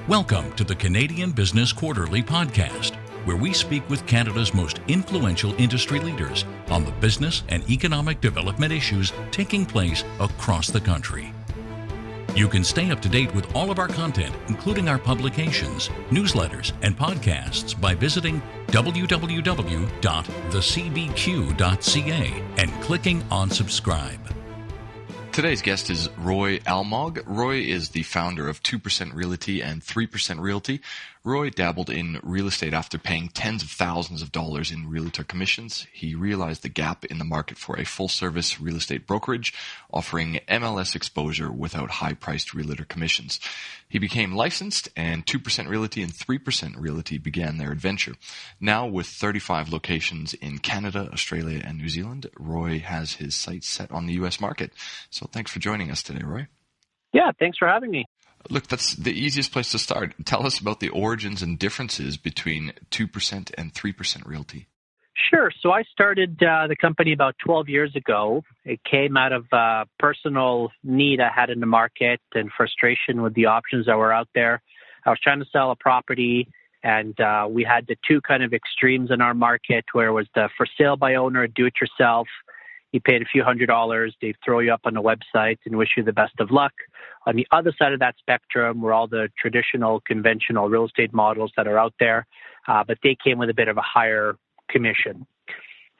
Welcome to the Canadian Business Quarterly podcast, where we speak with Canada's most influential industry leaders on the business and economic development issues taking place across the country. You can stay up to date with all of our content, including our publications, newsletters, and podcasts by visiting www.thecbq.ca and clicking on subscribe. Today's guest is Roy Almog. Roy is the founder of 2% Realty and 3% Realty. Roy dabbled in real estate after paying tens of thousands of dollars in realtor commissions. He realized the gap in the market for a full-service real estate brokerage offering MLS exposure without high-priced realtor commissions. He became licensed, and 2% Realty and 3% Realty began their adventure. Now, with 35 locations in Canada, Australia, and New Zealand, Roy has his sights set on the U.S. market. So thanks for joining us today, Roy. Yeah, thanks for having me. Look, that's the easiest place to start. Tell us about the origins and differences between 2% and 3% Realty. Sure. So I started the company about 12 years ago. It came out of personal need I had in the market and frustration with the options that were out there. I was trying to sell a property, and we had the two kind of extremes in our market, where it was the for sale by owner, do it yourself. You paid a few $100s, they throw you up on the website and wish you the best of luck. On the other side of that spectrum were all the traditional, conventional real estate models that are out there, but they came with a bit of a higher commission.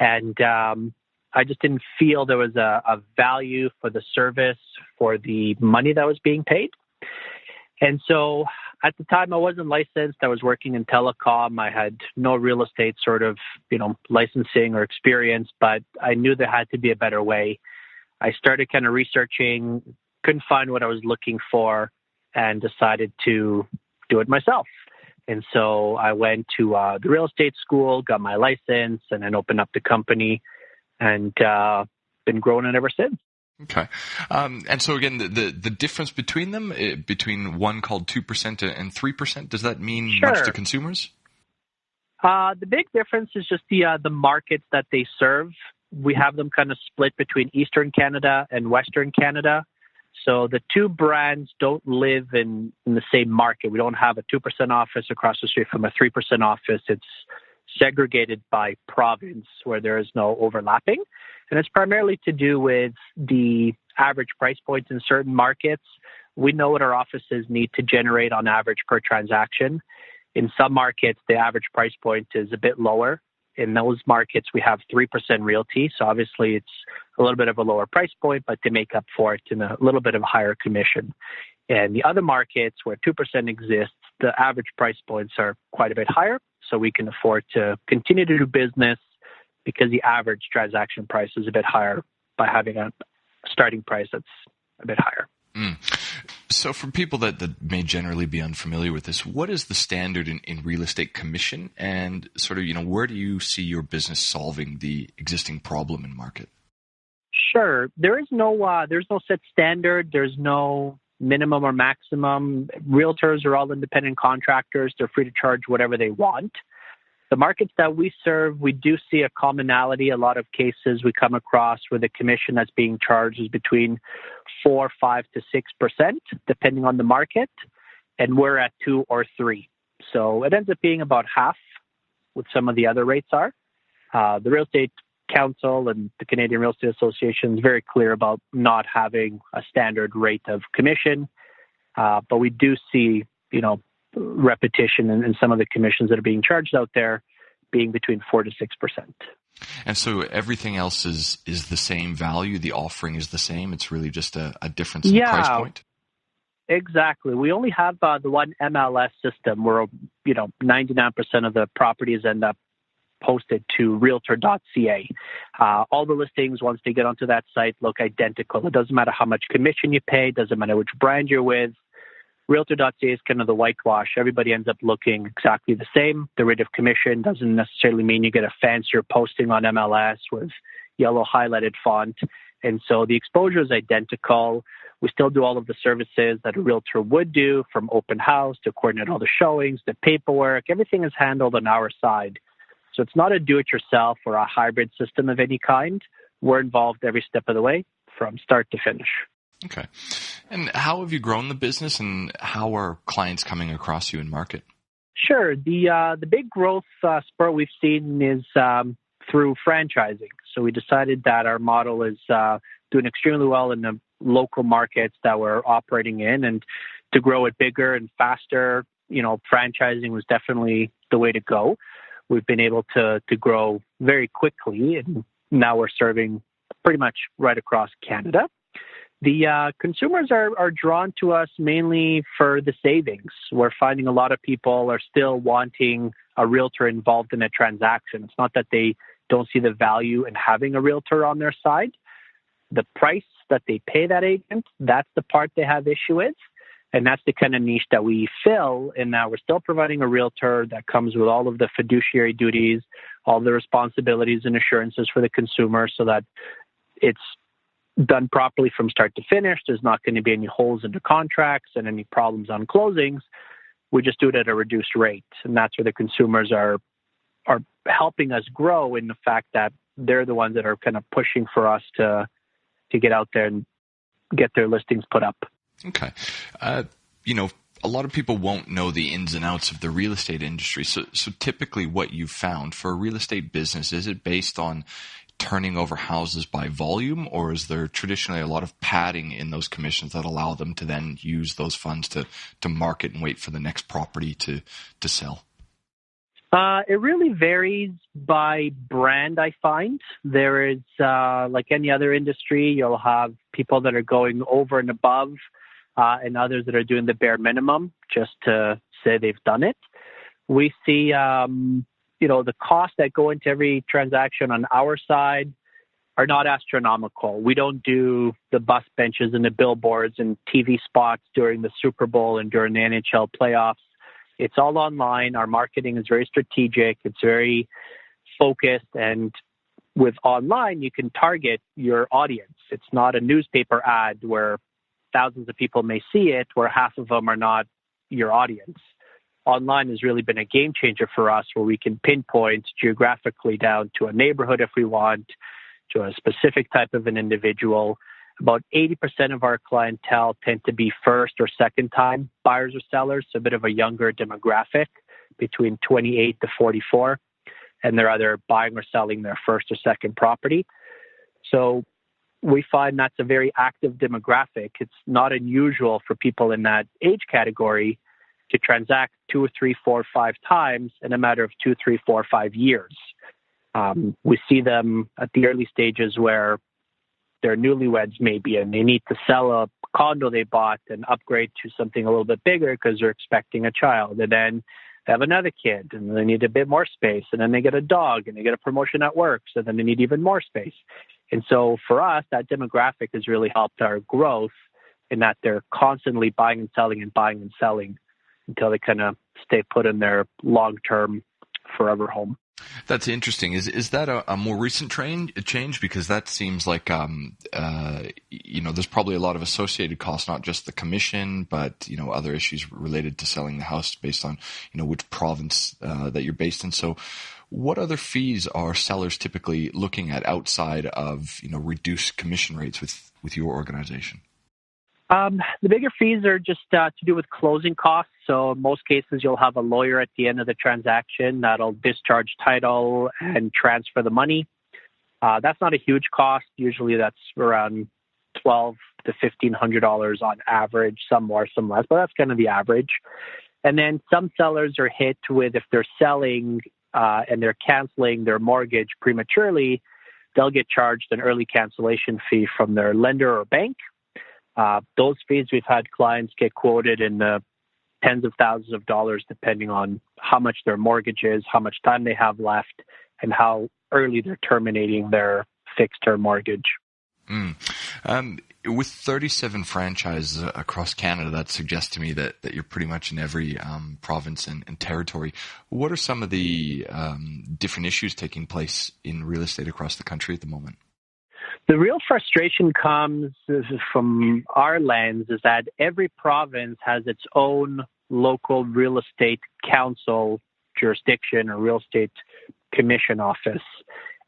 And I just didn't feel there was a value for the service, for the money that was being paid. And so at the time, I wasn't licensed. I was working in telecom. I had no real estate sort of, licensing or experience, but I knew there had to be a better way. I started kind of researching, couldn't find what I was looking for, and decided to do it myself. And so I went to the real estate school, got my license, and then opened up the company, and been growing it ever since. Okay. And so again, the difference between them, between one called 2% and 3%, does that mean much to consumers? The big difference is just the markets that they serve. We have them kind of split between Eastern Canada and Western Canada. So the two brands don't live in the same market. We don't have a 2% office across the street from a 3% office. It's segregated by province where there is no overlapping. And it's primarily to do with the average price points in certain markets. We know what our offices need to generate on average per transaction. In some markets, the average price point is a bit lower. In those markets, we have 3% Realty. So obviously, it's a little bit of a lower price point, but to make up for it in a little bit of a higher commission. And the other markets where 2% exists, the average price points are quite a bit higher. So we can afford to continue to do business because the average transaction price is a bit higher by having a starting price that's a bit higher. So for people that may generally be unfamiliar with this, what is the standard in real estate commission, and sort of, where do you see your business solving the existing problem in market? Sure. There's no set standard. There's no minimum or maximum. Realtors are all independent contractors. They're free to charge whatever they want. The markets that we serve, we do see a commonality. A lot of cases we come across where the commission that's being charged is between 4, 5 to 6%, depending on the market, and we're at 2 or 3. So it ends up being about half what some of the other rates are. The Real Estate Council and the Canadian Real Estate Association is very clear about not having a standard rate of commission, but we do see, repetition in some of the commissions that are being charged out there being between 4 to 6%. And so everything else is the same value. The offering is the same. It's really just a difference in price point. Exactly. We only have the one MLS system where 99% of the properties end up posted to realtor.ca. All the listings, once they get onto that site, look identical. It doesn't matter how much commission you pay. Doesn't matter which brand you're with. Realtor.ca is kind of the whitewash. Everybody ends up looking exactly the same. The rate of commission doesn't necessarily mean you get a fancier posting on MLS with yellow highlighted font. And so the exposure is identical. We still do all of the services that a realtor would do, from open house to coordinate all the showings, the paperwork. Everything is handled on our side. So it's not a do-it-yourself or a hybrid system of any kind. We're involved every step of the way from start to finish. Okay. And how have you grown the business, and how are clients coming across you in market? Sure. The big growth spurt we've seen is through franchising. So we decided that our model is doing extremely well in the local markets that we're operating in, and to grow it bigger and faster, franchising was definitely the way to go. We've been able to grow very quickly, and now we're serving pretty much right across Canada. The consumers are drawn to us mainly for the savings. We're finding a lot of people are still wanting a realtor involved in a transaction. It's not that they don't see the value in having a realtor on their side. The price that they pay that agent, that's the part they have issue with. And that's the kind of niche that we fill, in that we're still providing a realtor that comes with all of the fiduciary duties, all the responsibilities and assurances for the consumer, so that it's done properly from start to finish. There's not going to be any holes in the contracts and any problems on closings. We just do it at a reduced rate. And that's where the consumers are helping us grow, in the fact that they're the ones that are kind of pushing for us to get out there and get their listings put up. Okay. A lot of people won't know the ins and outs of the real estate industry. So typically what you've found for a real estate business, is it based on turning over houses by volume, or is there traditionally a lot of padding in those commissions that allow them to then use those funds to market and wait for the next property to sell? It really varies by brand, I find. There is, like any other industry, you'll have people that are going over and above, and others that are doing the bare minimum just to say they've done it. We see, the costs that go into every transaction on our side are not astronomical. We don't do the bus benches and the billboards and TV spots during the Super Bowl and during the NHL playoffs. It's all online. Our marketing is very strategic. It's very focused. And with online, you can target your audience. It's not a newspaper ad where thousands of people may see it, where half of them are not your audience. Online has really been a game changer for us, where we can pinpoint geographically down to a neighborhood if we want, to a specific type of an individual. About 80% of our clientele tend to be first or second time buyers or sellers, so a bit of a younger demographic, between 28 to 44, and they're either buying or selling their first or second property. So we find that's a very active demographic. It's not unusual for people in that age category to transact 2 or 3, 4, 5 times in a matter of 2, 3, 4, 5 years. We see them at the early stages where they're newlyweds maybe, and they need to sell a condo they bought and upgrade to something a little bit bigger because they're expecting a child. And then they have another kid and they need a bit more space. And then they get a dog and they get a promotion at work. So then they need even more space. And so for us, that demographic has really helped our growth, in that they're constantly buying and selling until they kind of stay put in their long-term forever home. That's interesting. Is that a more recent change? Because that seems like, there's probably a lot of associated costs, not just the commission, but, other issues related to selling the house based on, which province that you're based in. So what other fees are sellers typically looking at outside of, reduced commission rates with your organization? The bigger fees are just to do with closing costs. So in most cases, you'll have a lawyer at the end of the transaction that'll discharge title and transfer the money. That's not a huge cost. Usually that's around $1,200 to $1,500 on average, some more, some less, but that's kind of the average. And then some sellers are hit with, if they're selling and they're canceling their mortgage prematurely, they'll get charged an early cancellation fee from their lender or bank. Those fees, we've had clients get quoted in the tens of thousands of dollars, depending on how much their mortgage is, how much time they have left, and how early they're terminating their fixed-term mortgage. With 37 franchises across Canada, that suggests to me that you're pretty much in every province and territory. What are some of the different issues taking place in real estate across the country at the moment? The real frustration comes from our lens, is that every province has its own local real estate council jurisdiction or real estate commission office.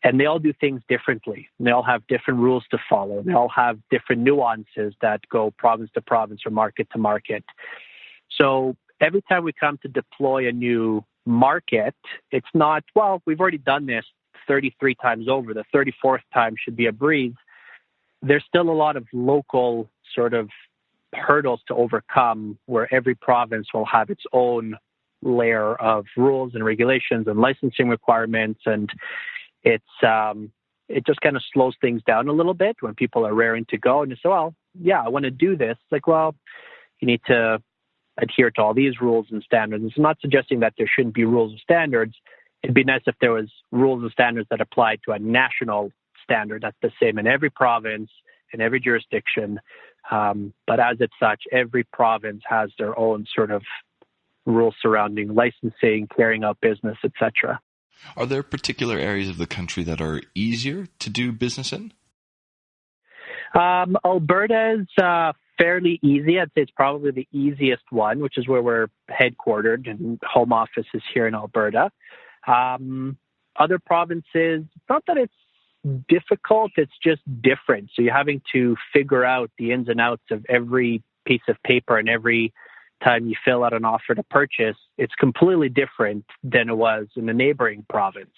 And they all do things differently. And they all have different rules to follow. They all have different nuances that go province to province or market to market. So every time we come to deploy a new market, it's not, well, we've already done this 33 times over. The 34th time should be a breeze. There's still a lot of local sort of hurdles to overcome where every province will have its own layer of rules and regulations and licensing requirements. And it just kind of slows things down a little bit when people are raring to go and you say, well, yeah, I want to do this. It's like, well, you need to adhere to all these rules and standards. It's not suggesting that there shouldn't be rules and standards. It'd be nice if there was rules and standards that apply to a national standard that's the same in every province, in every jurisdiction. But as it's such, every province has their own sort of rules surrounding licensing, carrying out business, etc. Are there particular areas of the country that are easier to do business in? Alberta is fairly easy. I'd say it's probably the easiest one, which is where we're headquartered and home office is here in Alberta. Other provinces, not that it's difficult, it's just different. So you're having to figure out the ins and outs of every piece of paper, and every time you fill out an offer to purchase, it's completely different than it was in the neighboring province.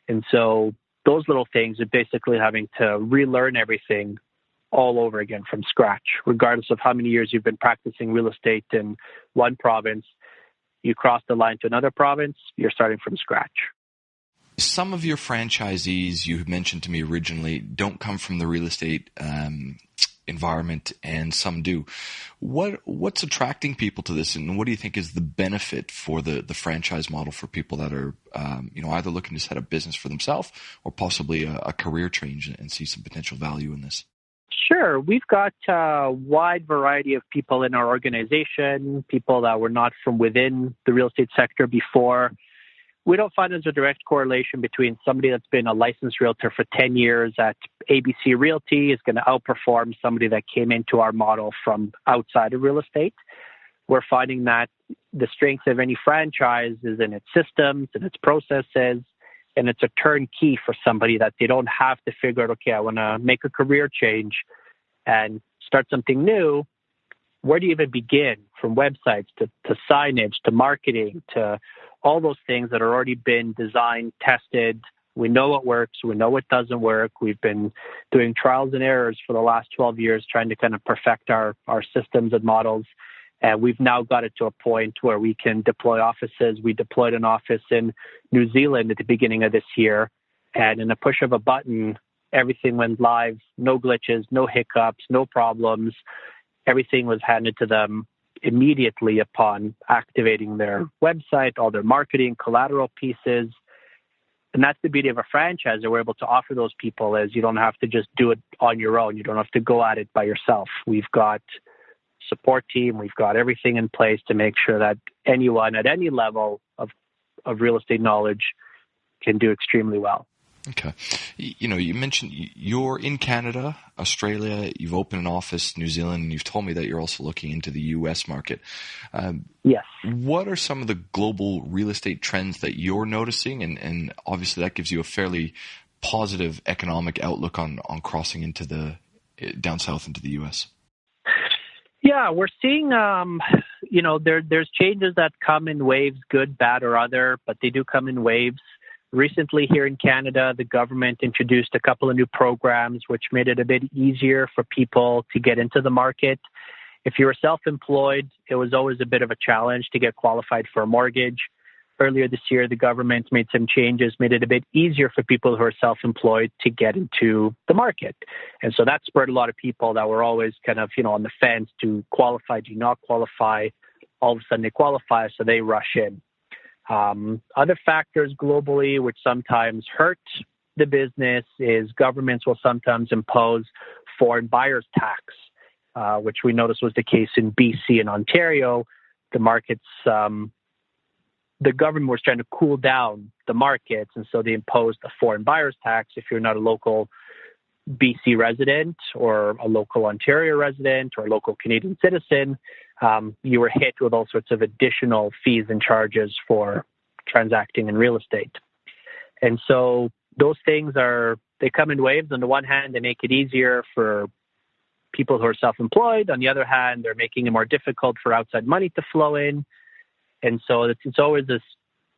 And so those little things are basically having to relearn everything all over again from scratch, regardless of how many years you've been practicing real estate in one province. You cross the line to another province, you're starting from scratch. Some of your franchisees, you mentioned to me originally, don't come from the real estate environment, and some do. What's attracting people to this, and what do you think is the benefit for the franchise model for people that are either looking to set up business for themselves or possibly a career change and see some potential value in this? Sure. We've got a wide variety of people in our organization, people that were not from within the real estate sector before. We don't find there's a direct correlation between somebody that's been a licensed realtor for 10 years at ABC Realty is going to outperform somebody that came into our model from outside of real estate. We're finding that the strength of any franchise is in its systems and its processes, and it's a turnkey for somebody that they don't have to figure out, okay, I want to make a career change and start something new. Where do you even begin? From websites to signage to marketing to all those things that are already been designed, tested. We know what works. We know what doesn't work. We've been doing trials and errors for the last 12 years, trying to kind of perfect our systems and models. And we've now got it to a point where we can deploy offices. We deployed an office in New Zealand at the beginning of this year. And in a push of a button, everything went live. No glitches, no hiccups, no problems. Everything was handed to them immediately upon activating their website, all their marketing, collateral pieces. And that's the beauty of a franchise that we're able to offer those people is you don't have to just do it on your own. You don't have to go at it by yourself. We've got support team. We've got everything in place to make sure that anyone at any level of real estate knowledge can do extremely well. Okay. You mentioned you're in Canada, Australia, you've opened an office, New Zealand, and you've told me that you're also looking into the U.S. market. Yes. What are some of the global real estate trends that you're noticing? And obviously that gives you a fairly positive economic outlook on crossing into down south into the U.S. Yeah, we're seeing, there's changes that come in waves, good, bad, or other, but they do come in waves. Recently here in Canada, the government introduced a couple of new programs which made it a bit easier for people to get into the market. If you were self-employed, it was always a bit of a challenge to get qualified for a mortgage. Earlier this year, the government made some changes, made it a bit easier for people who are self-employed to get into the market. And so that spurred a lot of people that were always kind of, on the fence to qualify, do not qualify. All of a sudden they qualify, so they rush in. Other factors globally, which sometimes hurt the business, is governments will sometimes impose foreign buyers tax, which we noticed was the case in BC and Ontario. The markets, the government was trying to cool down the markets, and so they imposed a foreign buyers tax if you're not a local BC resident or a local Ontario resident or a local Canadian citizen. You were hit with all sorts of additional fees and charges for transacting in real estate. And so those things they come in waves. On the one hand, they make it easier for people who are self-employed. On the other hand, they're making it more difficult for outside money to flow in. And so it's always this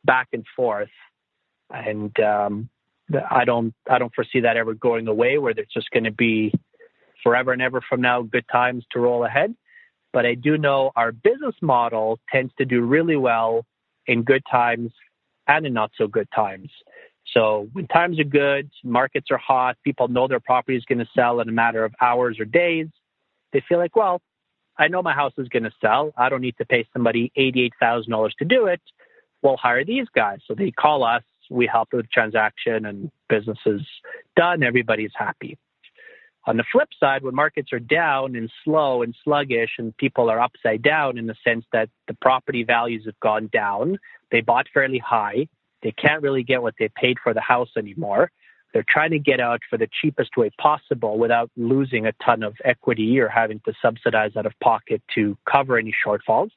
back and forth. And I don't foresee that ever going away, where there's just going to be forever and ever from now good times to roll ahead. But I do know our business model tends to do really well in good times and in not so good times. So when times are good, markets are hot, people know their property is going to sell in a matter of hours or days, they feel like, well, I know my house is going to sell. I don't need to pay somebody $88,000 to do it. We'll hire these guys. So they call us, we help with the transaction, and business is done. Everybody's happy. On the flip side, when markets are down and slow and sluggish and people are upside down in the sense that the property values have gone down, they bought fairly high, they can't really get what they paid for the house anymore. They're trying to get out for the cheapest way possible without losing a ton of equity or having to subsidize out of pocket to cover any shortfalls.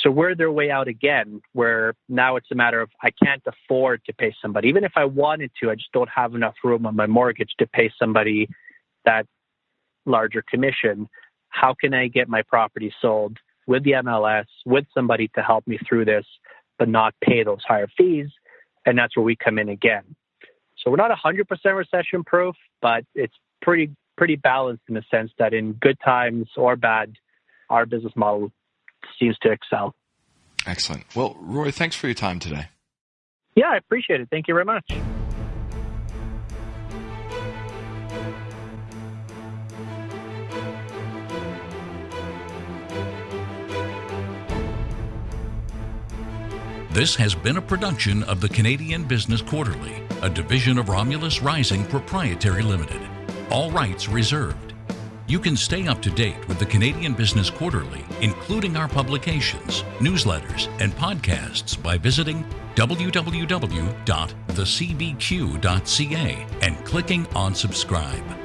So we're their way out again, where now it's a matter of I can't afford to pay somebody. Even if I wanted to, I just don't have enough room on my mortgage to pay somebody that larger commission. How can I get my property sold with the MLS, with somebody to help me through this, but not pay those higher fees? And that's where we come in again. So we're not 100% recession proof, but it's pretty balanced in the sense that in good times or bad, our business model seems to excel. Excellent. Well, Roy, thanks for your time today. Yeah, I appreciate it. Thank you very much. This has been a production of the Canadian Business Quarterly, a division of Romulus Rising Proprietary Limited. All rights reserved. You can stay up to date with the Canadian Business Quarterly, including our publications, newsletters, and podcasts by visiting www.thecbq.ca and clicking on subscribe.